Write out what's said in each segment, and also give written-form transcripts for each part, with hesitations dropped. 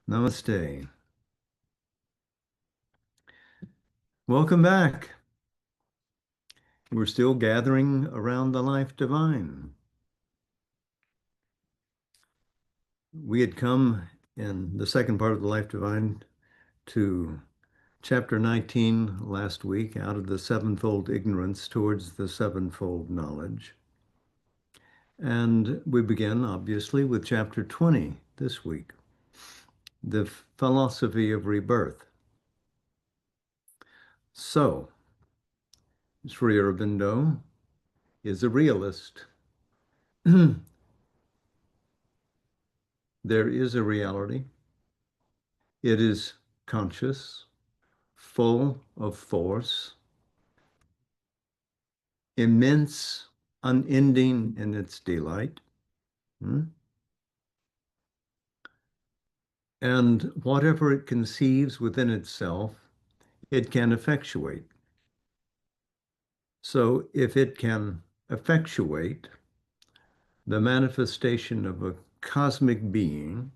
Namaste. Welcome back. We're still gathering around the life divine. We had come in the second part of the life divine to chapter 19 last week, out of the sevenfold ignorance towards the sevenfold knowledge. And we begin, obviously, with chapter 20 this week, the philosophy of rebirth. So, Sri Aurobindo is a realist. There is a reality. It is conscious, full of force, immense, unending in its delight. And whatever it conceives within itself, it can effectuate. So if it can effectuate the manifestation of a cosmic being,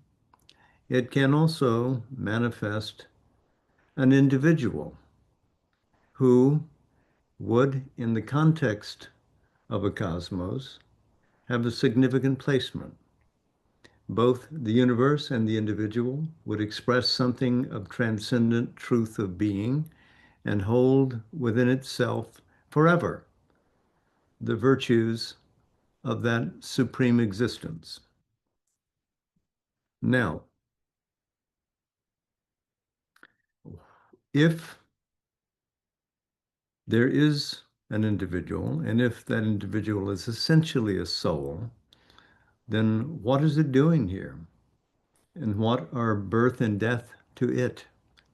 it can also manifest an individual who would, in the context of a cosmos, have a significant placement. Both the universe and the individual would express something of transcendent truth of being and hold within itself forever the virtues of that supreme existence. Now, if there is an individual, and if that individual is essentially a soul, then what is it doing here? And what are birth and death to it,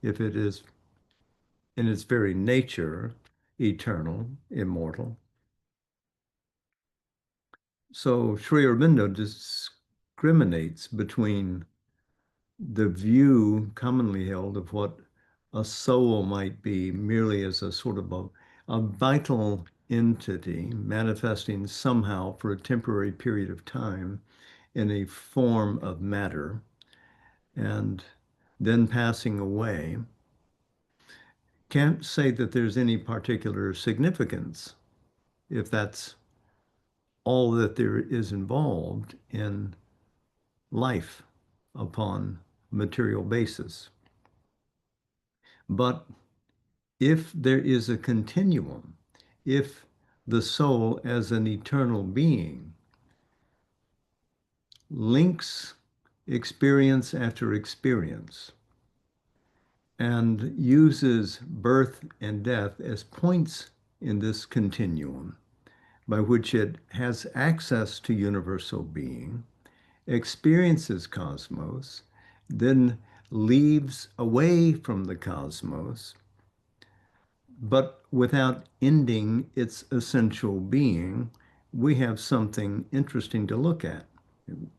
if it is in its very nature eternal, immortal? So Sri Aurobindo discriminates between the view commonly held of what a soul might be merely as a sort of a vital entity manifesting somehow for a temporary period of time in a form of matter and then passing away. Can't say that there's any particular significance if that's all that there is involved in life upon material basis. But if there is a continuum, if the soul as an eternal being links experience after experience and uses birth and death as points in this continuum by which it has access to universal being, experiences cosmos, then leaves away from the cosmos, but without ending its essential being, we have something interesting to look at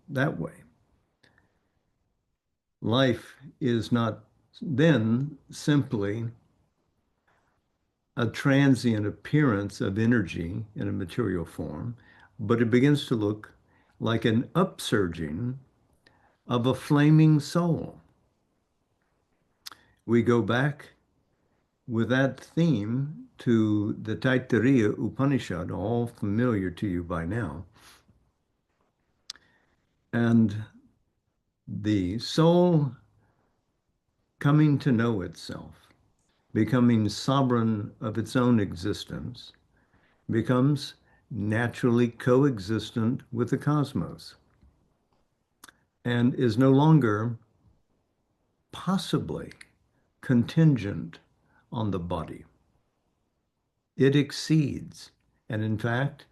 that way. Life is not then simply a transient appearance of energy in a material form, but it begins to look like an upsurging of a flaming soul. We go back with that theme to the Taittiriya Upanishad, all familiar to you by now. And the soul coming to know itself, becoming sovereign of its own existence, becomes naturally coexistent with the cosmos and is no longer possibly contingent on the body. It exceeds, and in fact,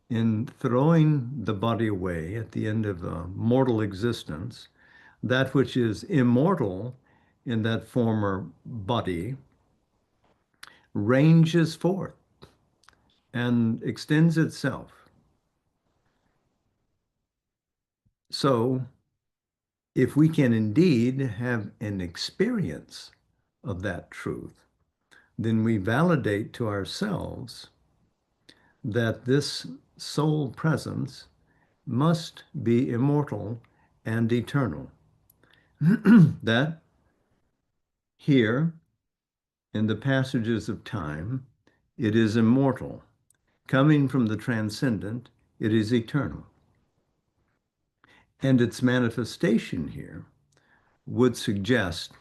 in throwing the body away at the end of a mortal existence, that which is immortal in that former body ranges forth and extends itself. So, if we can indeed have an experience of that truth, then we validate to ourselves that this soul presence must be immortal and eternal. that here in the passages of time, it is immortal. Coming from the transcendent, it is eternal. And its manifestation here would suggest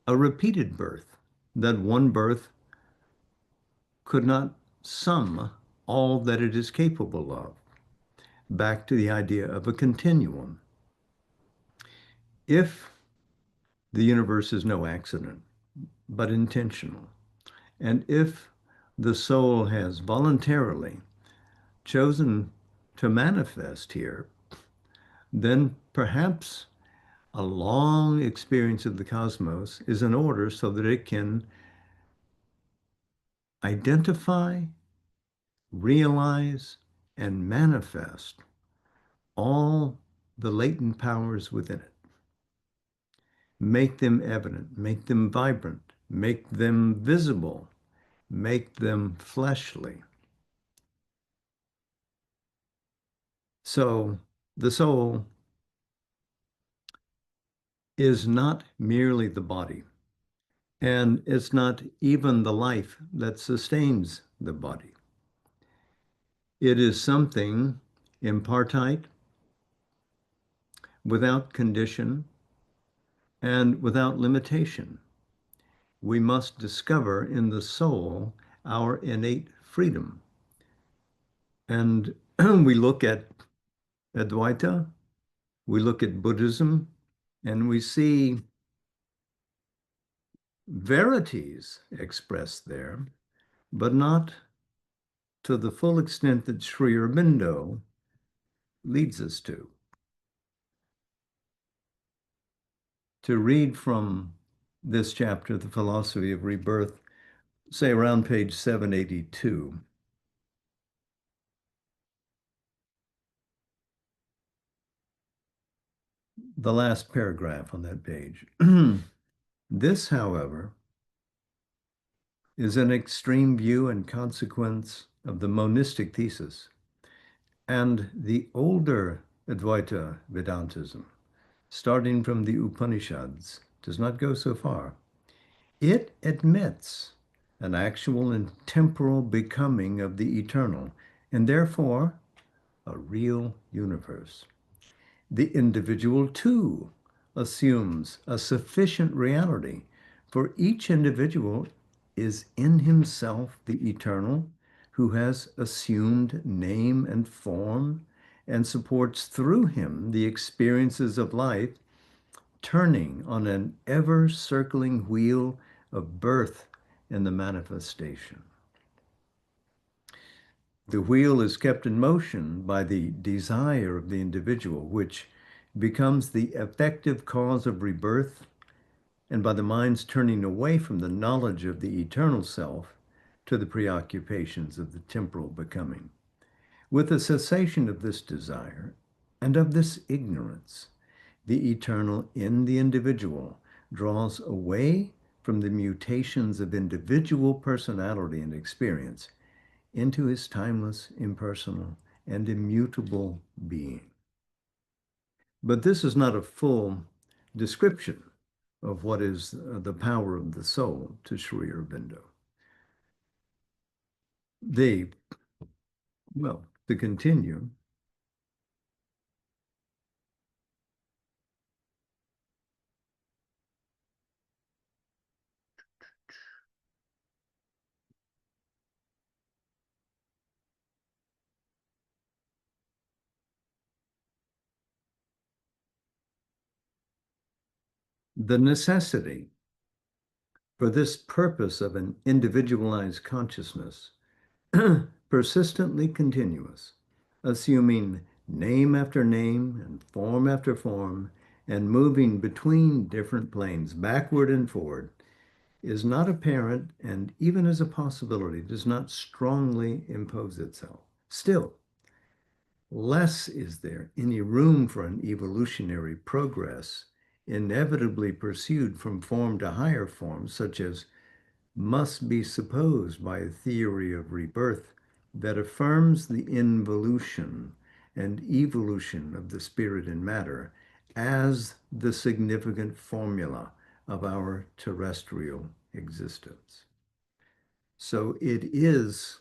a repeated birth, that one birth could not sum all that it is capable of. Back to the idea of a continuum. If the universe is no accident, but intentional, and if the soul has voluntarily chosen to manifest here, then perhaps a long experience of the cosmos is in order so that it can identify, realize, and manifest all the latent powers within it. Make them evident, make them vibrant, make them visible, make them fleshly. So the soul is not merely the body, and it's not even the life that sustains the body. It is something impartite, without condition, and without limitation. We must discover in the soul our innate freedom. And we look at Advaita, we look at Buddhism, and we see verities expressed there, but not to the full extent that Sri Aurobindo leads us to. To read from this chapter, The Philosophy of Rebirth, say around page 782, the last paragraph on that page. This, however, is an extreme view and consequence of the monistic thesis and the older Advaita Vedantism, starting from the Upanishads, does not go so far. It admits an actual and temporal becoming of the eternal, and therefore a real universe. The individual too assumes a sufficient reality, for each individual is in himself the eternal, who has assumed name and form and supports through him the experiences of life, turning on an ever circling wheel of birth and the manifestation. The wheel is kept in motion by the desire of the individual, which becomes the effective cause of rebirth, and by the mind's turning away from the knowledge of the eternal self to the preoccupations of the temporal becoming. With the cessation of this desire and of this ignorance, the eternal in the individual draws away from the mutations of individual personality and experience into his timeless, impersonal, and immutable being. But this is not a full description of what is the power of the soul to Sri Aurobindo. Well, to continue, the necessity for this purpose of an individualized consciousness, persistently continuous, assuming name after name and form after form, and moving between different planes, backward and forward, is not apparent and even as a possibility does not strongly impose itself. Still, less is there any room for an evolutionary progress inevitably pursued from form to higher forms, such as must be supposed by a theory of rebirth that affirms the involution and evolution of the spirit and matter as the significant formula of our terrestrial existence. So it is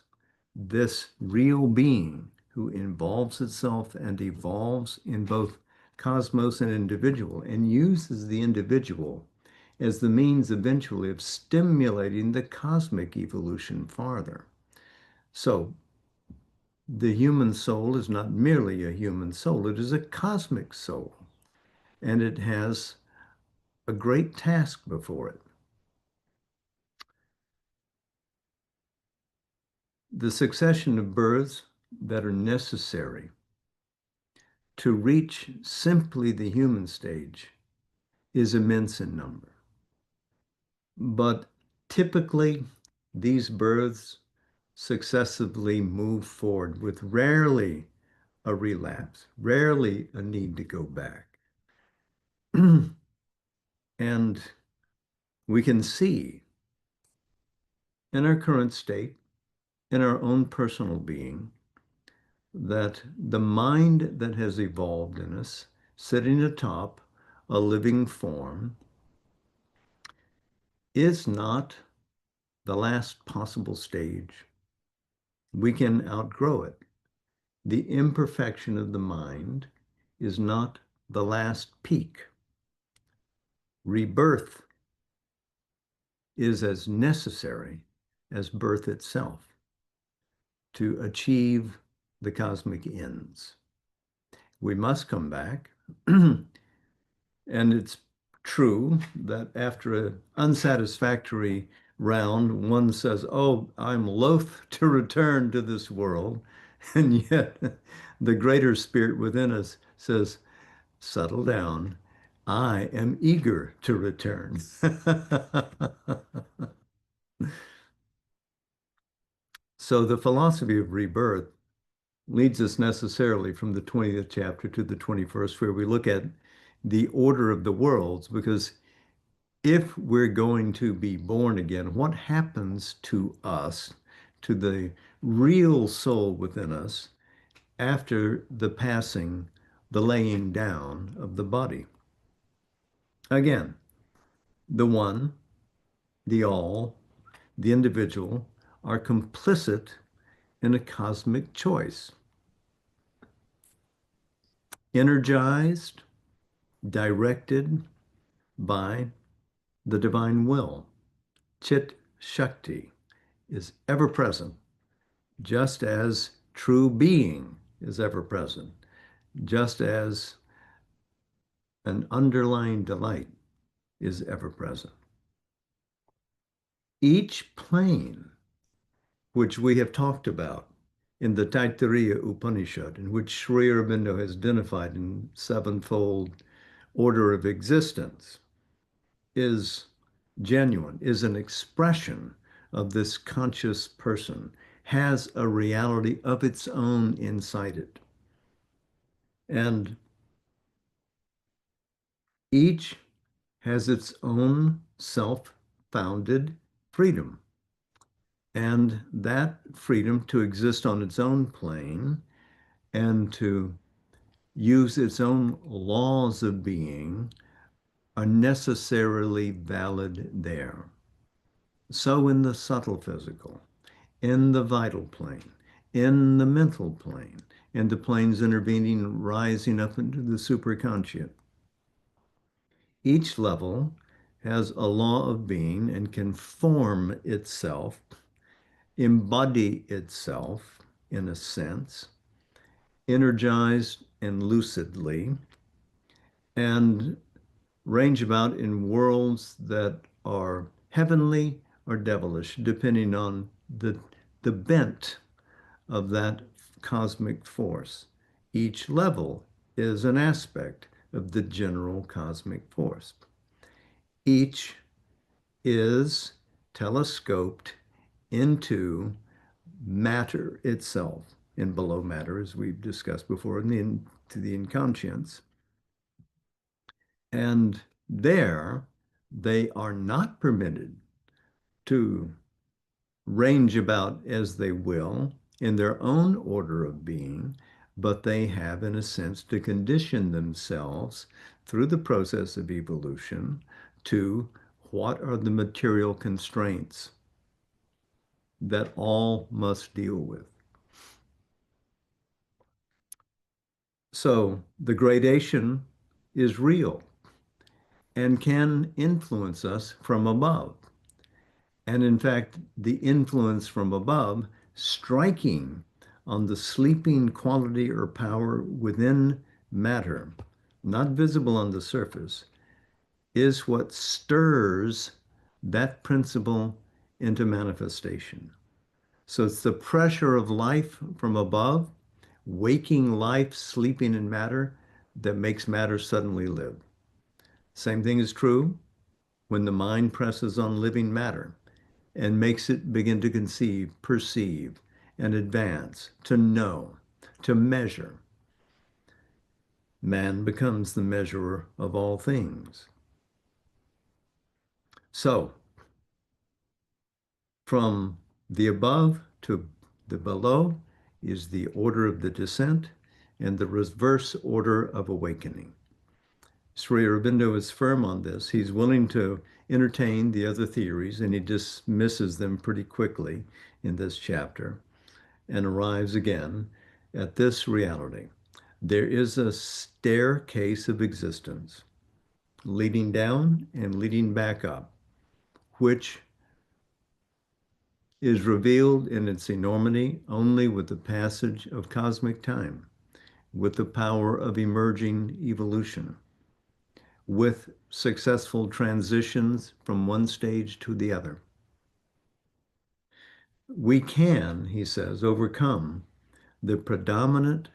this real being who involves itself and evolves in both cosmos and individual and uses the individual as the means eventually of stimulating the cosmic evolution farther. So the human soul is not merely a human soul, it is a cosmic soul, and it has a great task before it. The succession of births that are necessary to reach simply the human stage is immense in number. But typically, these births successively move forward with rarely a relapse, rarely a need to go back. And we can see in our current state, in our own personal being, that the mind that has evolved in us, sitting atop a living form, is not the last possible stage. We can outgrow it. The imperfection of the mind is not the last peak. Rebirth is as necessary as birth itself to achieve the cosmic ends. We must come back. And it's true that after an unsatisfactory round, one says, "Oh, I'm loath to return to this world." And yet the greater spirit within us says, "Settle down. I am eager to return." So the philosophy of rebirth leads us necessarily from the 20th chapter to the 21st, where we look at the order of the worlds, because if we're going to be born again, what happens to us, to the real soul within us, after the passing, the laying down of the body? Again, the one, the all, the individual are complicit in a cosmic choice, energized, directed by the divine will. Chit Shakti is ever present, just as true being is ever present, just as an underlying delight is ever present. Each plane, which we have talked about in the Taittiriya Upanishad, in which Sri Aurobindo has identified in sevenfold order of existence, is genuine, is an expression of this conscious person, has a reality of its own inside it. And each has its own self-founded freedom. And that freedom to exist on its own plane and to use its own laws of being are necessarily valid there. So in the subtle physical, in the vital plane, in the mental plane, in the planes intervening, rising up into the superconscious. Each level has a law of being and can form itself, embody itself in a sense, energized and lucidly, and range about in worlds that are heavenly or devilish, depending on the bent of that cosmic force. Each level is an aspect of the general cosmic force. Each is telescoped into matter itself and below matter, as we've discussed before, to the inconscience. And there, they are not permitted to range about as they will in their own order of being, but they have, in a sense, to condition themselves through the process of evolution to what are the material constraints that all must deal with. So the gradation is real and can influence us from above. And in fact, the influence from above striking on the sleeping quality or power within matter, not visible on the surface, is what stirs that principle into manifestation. So it's the pressure of life from above, waking life, sleeping in matter, that makes matter suddenly live. Same thing is true when the mind presses on living matter and makes it begin to conceive, perceive, and advance, to know, to measure. Man becomes the measurer of all things. So, from the above to the below is the order of the descent and the reverse order of awakening. Sri Aurobindo is firm on this. He's willing to entertain the other theories, and he dismisses them pretty quickly in this chapter and arrives again at this reality. There is a staircase of existence leading down and leading back up, which is revealed in its enormity only with the passage of cosmic time, with the power of emerging evolution, with successful transitions from one stage to the other. We can, he says, overcome the predominant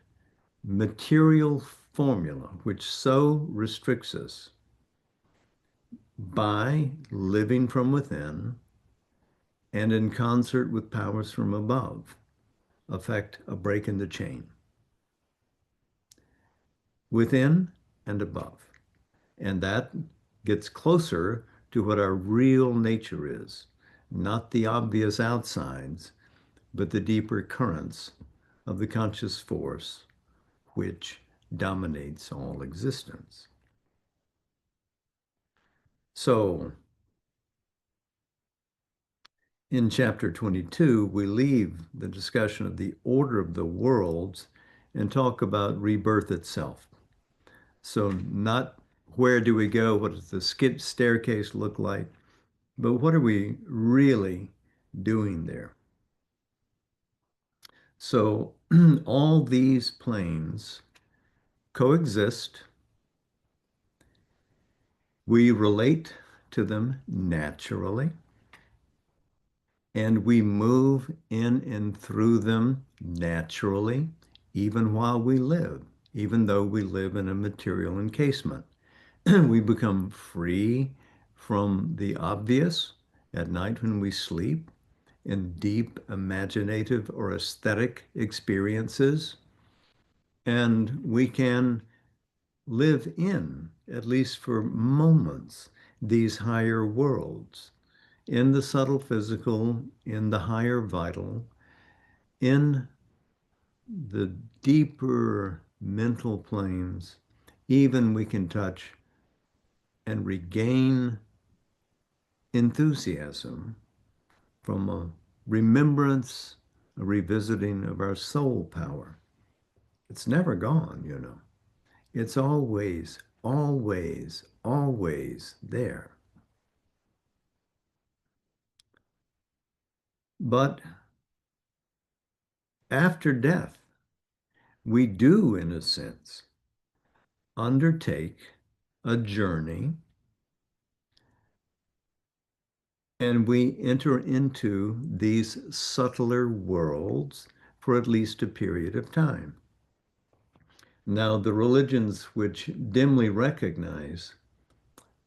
material formula which so restricts us by living from within and in concert with powers from above, effect a break in the chain. Within and above. And that gets closer to what our real nature is, not the obvious outsides, but the deeper currents of the conscious force which dominates all existence. So, in chapter 22, we leave the discussion of the order of the worlds and talk about rebirth itself. So, not where do we go, what does the staircase look like, but what are we really doing there? So, all these planes coexist. We relate to them naturally, and we move in and through them naturally, even while we live, even though we live in a material encasement. We become free from the obvious at night when we sleep in deep imaginative or aesthetic experiences. And we can live in, at least for moments, these higher worlds, in the subtle physical, in the higher vital, in the deeper mental planes, even we can touch and regain enthusiasm from a remembrance, a revisiting of our soul power. It's never gone, you know. It's always, always, always there. But after death, we do, in a sense, undertake a journey and we enter into these subtler worlds for at least a period of time. Now, the religions which dimly recognize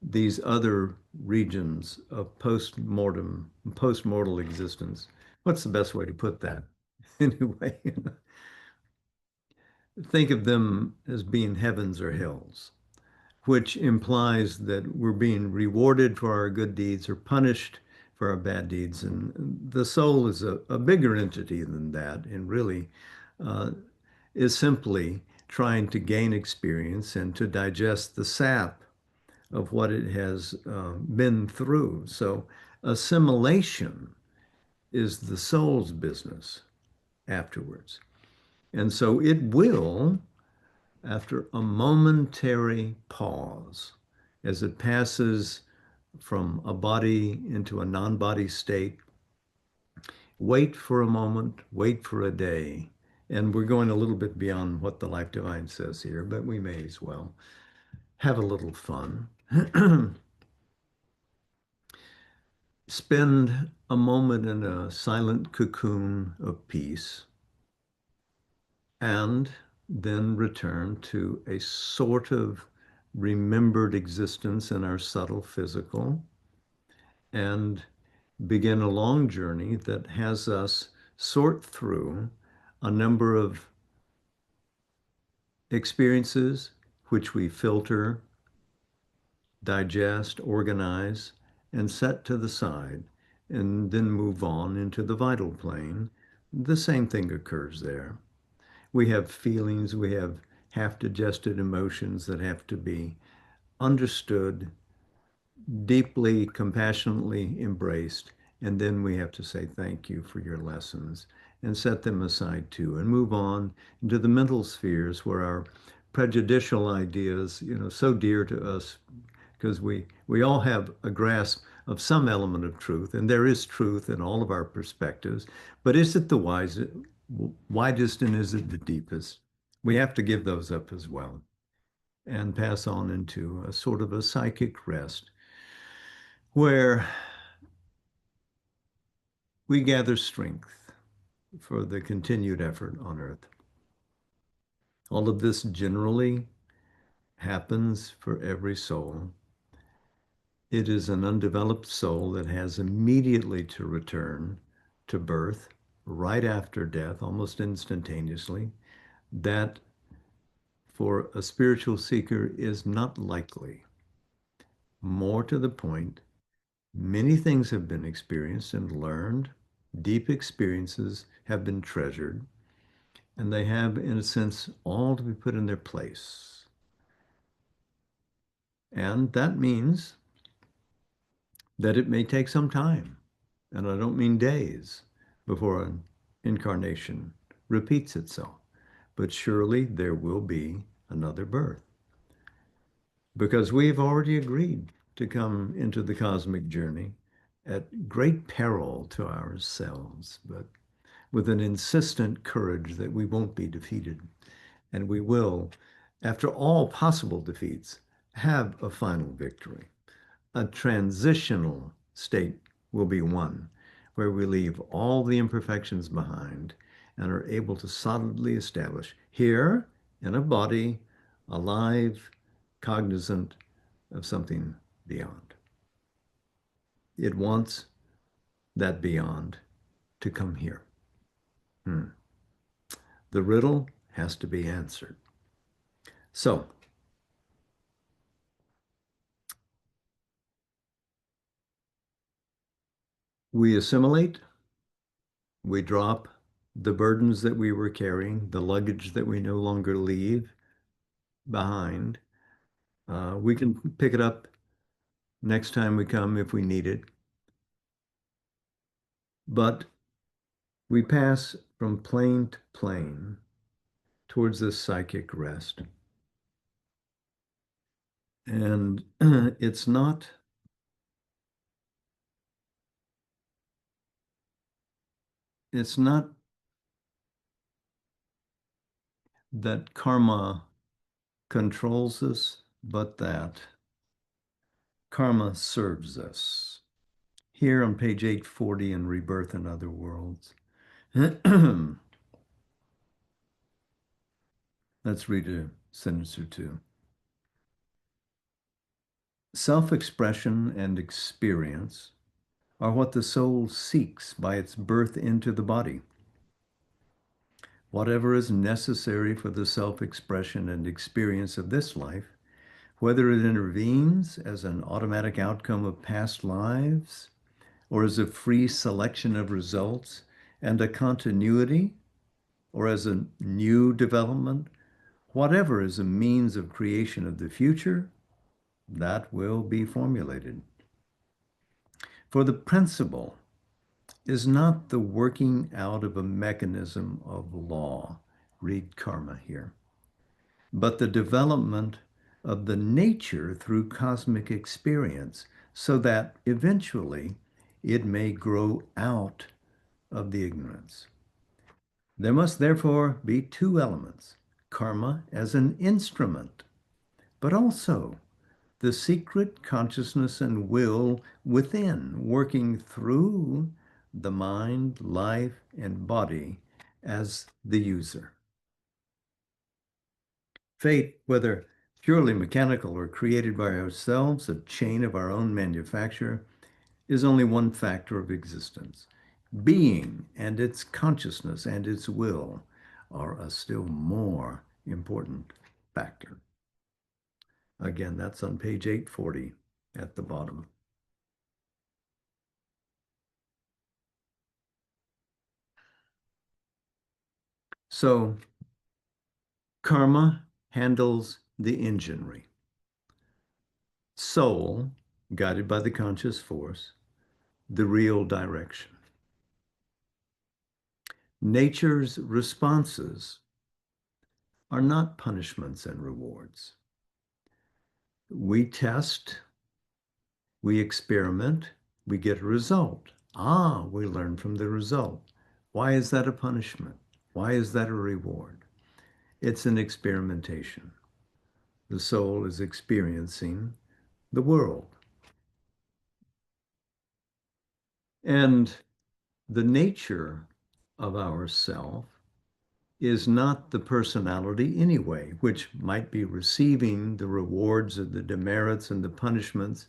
these other regions of post-mortal existence, what's the best way to put that? Anyway, think of them as being heavens or hells, which implies that we're being rewarded for our good deeds or punished for our bad deeds. And the soul is a bigger entity than that, and really is simply trying to gain experience and to digest the sap of what it has been through. So assimilation is the soul's business afterwards. And so it will, after a momentary pause, as it passes from a body into a non-body state, wait for a moment, wait for a day. And we're going a little bit beyond what the Life Divine says here, but we may as well have a little fun. Spend a moment in a silent cocoon of peace, and then return to a sort of remembered existence in our subtle physical, and begin a long journey that has us sort through a number of experiences which we filter, digest, organize, and set to the side, and then move on into the vital plane. The same thing occurs there. We have feelings, we have half digested emotions that have to be understood, deeply, compassionately embraced, and then we have to say thank you for your lessons and set them aside too, and move on into the mental spheres where our prejudicial ideas, so dear to us, because we all have a grasp of some element of truth, and there is truth in all of our perspectives, but is it the widest and is it the deepest? We have to give those up as well and pass on into a sort of a psychic rest where we gather strength for the continued effort on earth. All of this generally happens for every soul. It is an undeveloped soul that has immediately to return to birth right after death, almost instantaneously. That for a spiritual seeker is not likely. More to the point, many things have been experienced and learned. Deep experiences have been treasured, and they have, in a sense, all to be put in their place. And that means that it may take some time, and I don't mean days, before an incarnation repeats itself. But surely there will be another birth, because we've already agreed to come into the cosmic journey at great peril to ourselves, but with an insistent courage that we won't be defeated. And we will, after all possible defeats, have a final victory. A transitional state will be one where we leave all the imperfections behind and are able to solidly establish here in a body, alive, cognizant of something beyond. It wants that beyond to come here. The riddle has to be answered. So, we assimilate, we drop the burdens that we were carrying, the luggage that we no longer leave behind. We can pick it up next time we come if we need it. But we pass from plane to plane towards this psychic rest. And it's not that karma controls us, but that karma serves us. Here on page 840 in Rebirth in Other Worlds. Let's read a sentence or two. Self-expression and experience are what the soul seeks by its birth into the body. Whatever is necessary for the self-expression and experience of this life, whether it intervenes as an automatic outcome of past lives or as a free selection of results and a continuity, or as a new development, Whatever is a means of creation of the future, that will be formulated. For the principle is not the working out of a mechanism of law, read karma here, but the development of the nature through cosmic experience, so that eventually it may grow out of the ignorance. There must therefore be two elements: karma as an instrument, but also the secret consciousness and will within, working through the mind, life, and body as the user. Fate, whether purely mechanical or created by ourselves, a chain of our own manufacture, is only one factor of existence. Being and its consciousness and its will are a still more important factor. Again, that's on page 840 at the bottom. So karma handles the enginery. Soul, guided by the conscious force, the real direction. Nature's responses are not punishments and rewards. We test, we experiment, we get a result. We learn from the result. Why is that a punishment? Why is that a reward? It's an experimentation. The soul is experiencing the world. And the nature of ourself is not the personality anyway, which might be receiving the rewards of the demerits and the punishments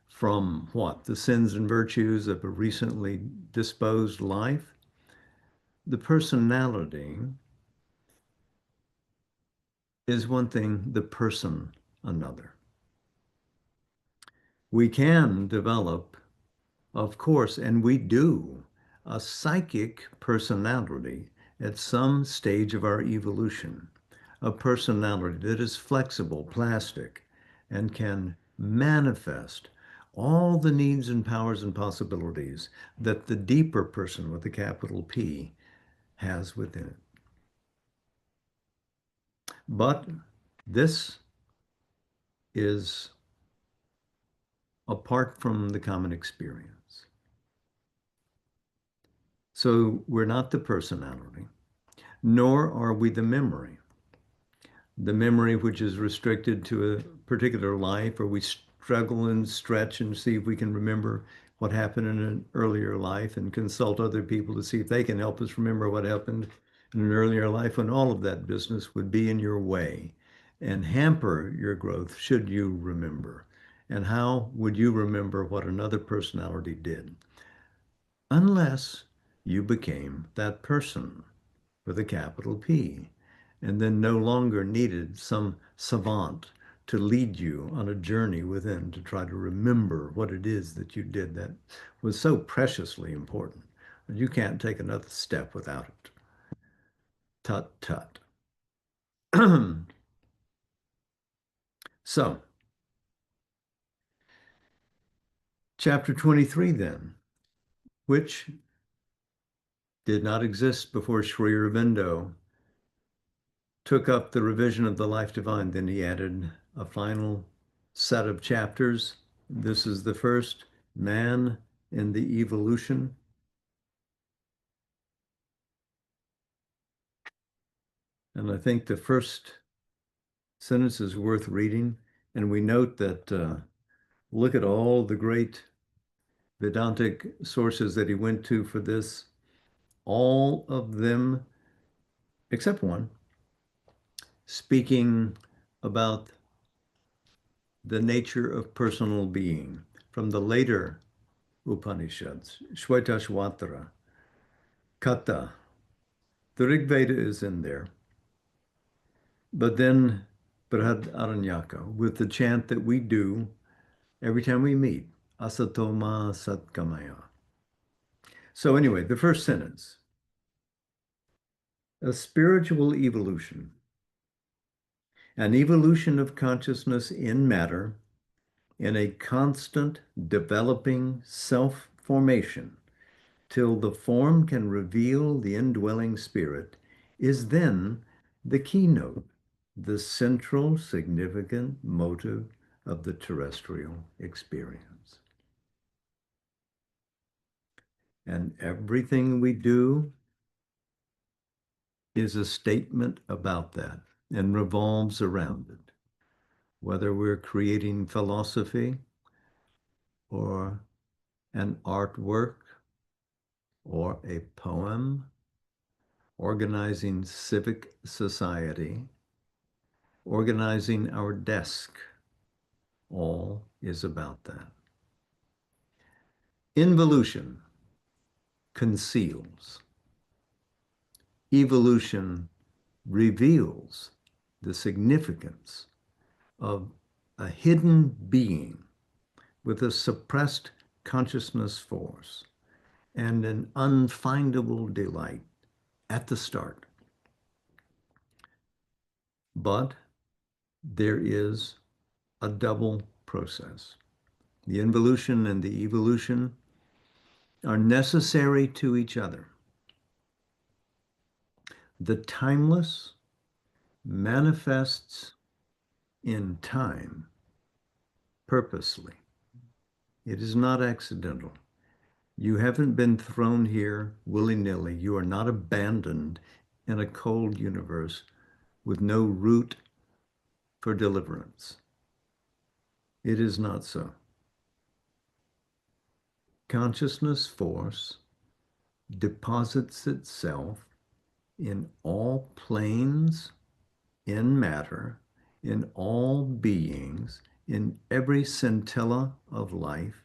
from what? The sins and virtues of a recently disposed life. The personality is one thing, the person another. We can develop, of course, and we do, a psychic personality at some stage of our evolution, a personality that is flexible, plastic, and can manifest all the needs and powers and possibilities that the deeper person with a capital P has within it. But this is apart from the common experience. So we're not the personality, nor are we the memory. The memory which is restricted to a particular life, or we struggle and stretch and see if we can remember what happened in an earlier life and consult other people to see if they can help us remember what happened in an earlier life, when all of that business would be in your way and hamper your growth should you remember. And how would you remember what another personality did? Unless you became that person with a capital P, and then no longer needed some savant to lead you on a journey within to try to remember what it is that you did that was so preciously important that you can't take another step without it. Tut tut. So, chapter 23 then, which did not exist before Sri Aurobindo took up the revision of the Life Divine. Then he added a final set of chapters. This is the first, Man in the Evolution. And I think the first sentence is worth reading. And we note that look at all the great Vedantic sources that he went to for this. All of them, except one, speaking about the nature of personal being from the later Upanishads, Shvetashvatara, Katha. The Rig Veda is in there. But then Brihad Aranyaka, with the chant that we do every time we meet, Asatoma Satgamaya. So anyway, the first sentence, a spiritual evolution An evolution of consciousness in matter in a constant developing self-formation till the form can reveal the indwelling spirit is then the keynote, the central significant motive of the terrestrial experience. And everything we do is a statement about that and revolves around it. Whether we're creating philosophy or an artwork or a poem, organizing civic society, organizing our desk, all is about that. Involution conceals. Evolution reveals the significance of a hidden being with a suppressed consciousness force and an unfindable delight at the start. But there is a double process. The involution and the evolution are necessary to each other. The timeless manifests in time purposely. It is not accidental. You haven't been thrown here willy-nilly. You are not abandoned in a cold universe with no route for deliverance. It is not so. Consciousness force deposits itself in all planes, in matter, in all beings, in every scintilla of life,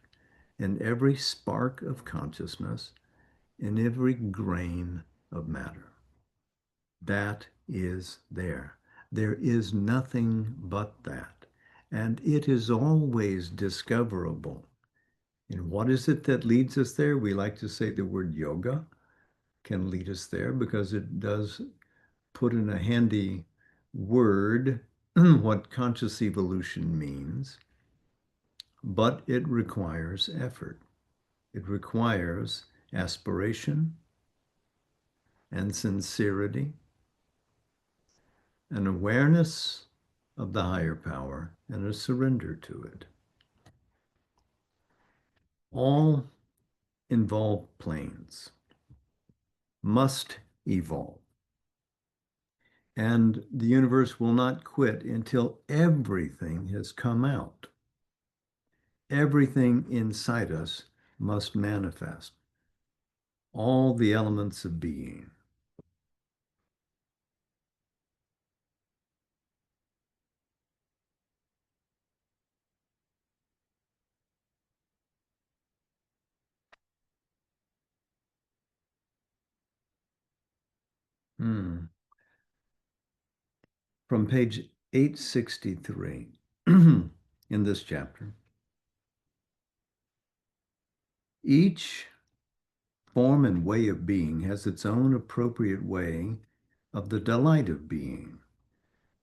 in every spark of consciousness, in every grain of matter. That is there. There is nothing but that. And it is always discoverable. And what is it that leads us there? We like to say the word yoga can lead us there because it does put in a handy word what conscious evolution means, but it requires effort. It requires aspiration and sincerity, an awareness of the higher power, and a surrender to it. All involve planes, must evolve. And the universe will not quit until everything has come out. Everything inside us must manifest. All the elements of being. Hmm. From page 863 in this chapter, each form and way of being has its own appropriate way of the delight of being.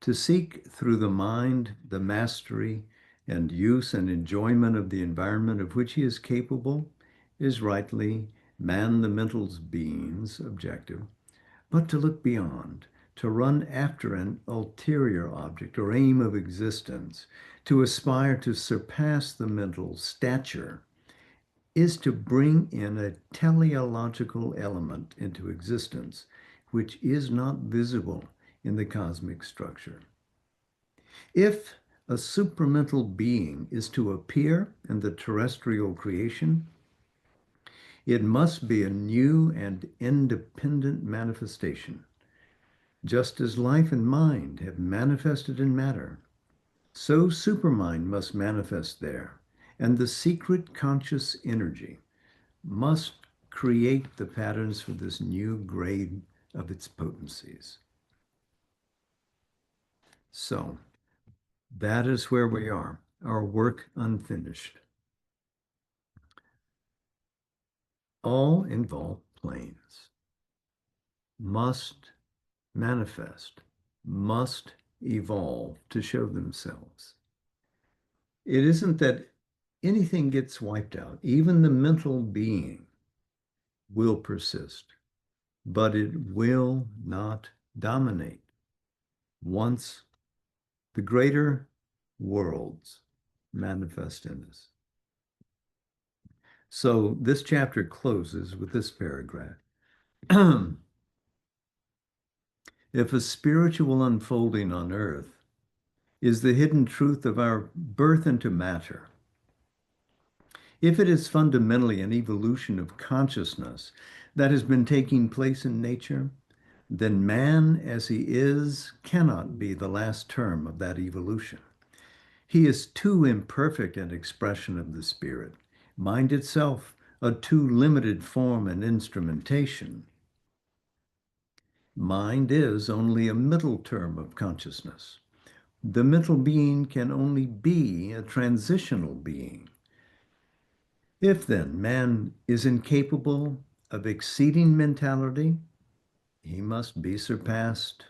To seek through the mind the mastery and use and enjoyment of the environment of which he is capable is rightly man the mental being's objective. But to look beyond, to run after an ulterior object or aim of existence, to aspire to surpass the mental stature, is to bring in a teleological element into existence, which is not visible in the cosmic structure. If a supramental being is to appear in the terrestrial creation, it must be a new and independent manifestation. Just as life and mind have manifested in matter, so supermind must manifest there, and the secret conscious energy must create the patterns for this new grade of its potencies. So that is where we are, our work unfinished. All involve planes, must manifest, must evolve to show themselves. It isn't that anything gets wiped out. Even the mental being will persist, but it will not dominate once the greater worlds manifest in us. So this chapter closes with this paragraph. If a spiritual unfolding on earth is the hidden truth of our birth into matter, if it is fundamentally an evolution of consciousness that has been taking place in nature, then man as he is cannot be the last term of that evolution. He is too imperfect an expression of the spirit, mind itself a too limited form and instrumentation. Mind is only a middle term of consciousness. The mental being can only be a transitional being. If then man is incapable of exceeding mentality, he must be surpassed,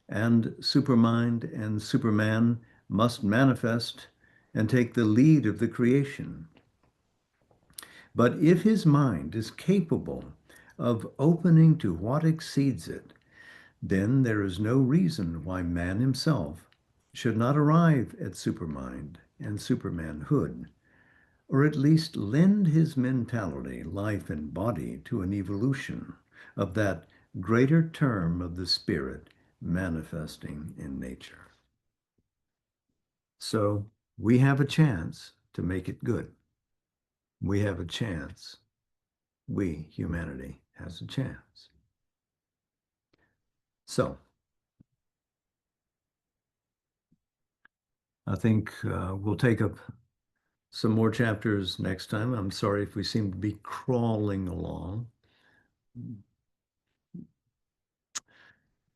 and Supermind and Superman must manifest and take the lead of the creation. But if his mind is capable of opening to what exceeds it, then there is no reason why man himself should not arrive at Supermind and Supermanhood, or at least lend his mentality, life, and body to an evolution of that greater term of the spirit manifesting in nature. So we have a chance to make it good. We have a chance. We, humanity, has a chance. So I think we'll take up some more chapters next time. I'm sorry if we seem to be crawling along.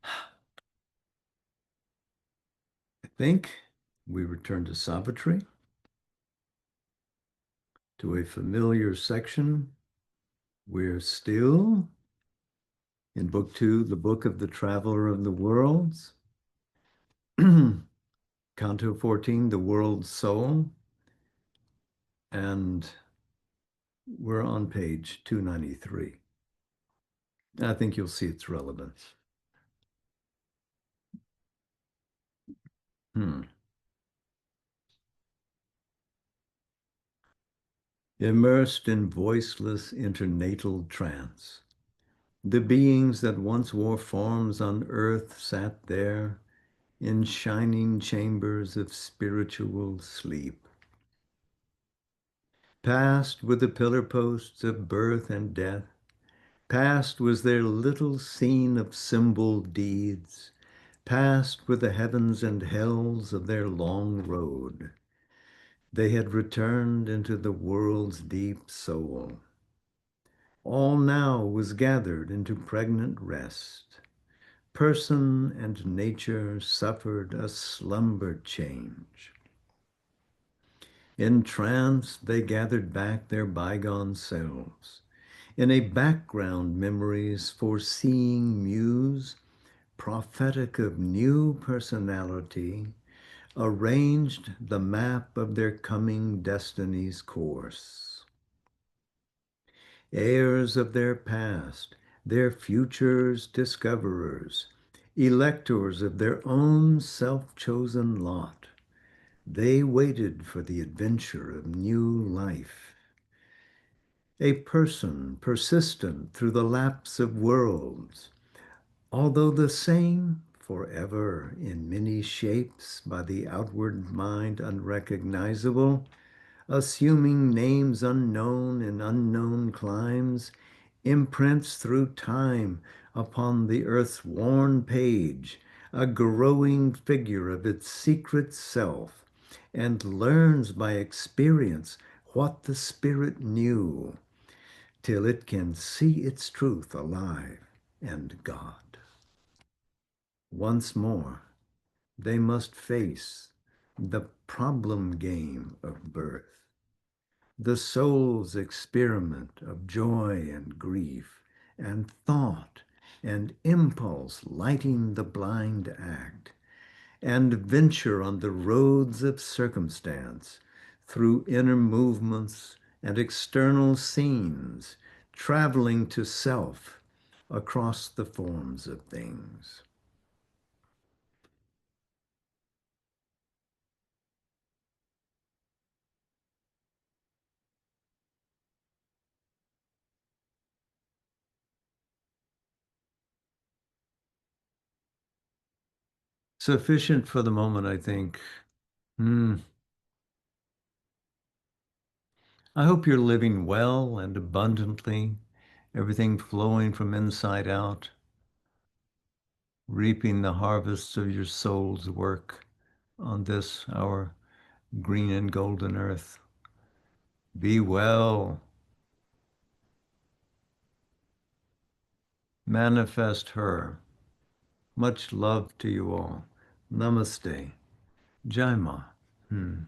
I think we return to Savitri, to a familiar section. We're still in Book 2, the Book of the Traveler of the Worlds. Canto 14, the World's Soul. And we're on page 293. I think you'll see its relevance. Immersed in voiceless internatal trance, the beings that once wore forms on earth sat there in shining chambers of spiritual sleep. Past were the pillar posts of birth and death. Past was their little scene of symbol deeds. Past were the heavens and hells of their long road. They had returned into the world's deep soul. All now was gathered into pregnant rest. Person and nature suffered a slumber change. In trance, they gathered back their bygone selves. In a background memory's foreseeing muse, prophetic of new personality, arranged the map of their coming destiny's course. Heirs of their past, their future's discoverers, electors of their own self-chosen lot, they waited for the adventure of new life. A person persistent through the lapse of worlds, although the same forever in many shapes by the outward mind unrecognizable, assuming names unknown in unknown climes, imprints through time upon the earth's worn page a growing figure of its secret self, and learns by experience what the spirit knew, till it can see its truth alive and God. Once more, they must face the problem game of birth, the soul's experiment of joy and grief, and thought and impulse lighting the blind act, and venture on the roads of circumstance through inner movements and external scenes, traveling to self across the forms of things. Sufficient for the moment, I think. Hmm. I hope you're living well and abundantly, everything flowing from inside out, reaping the harvests of your soul's work on this, our green and golden earth. Be well, manifest her. Much love to you all. Namaste. Jai Ma. Hmm.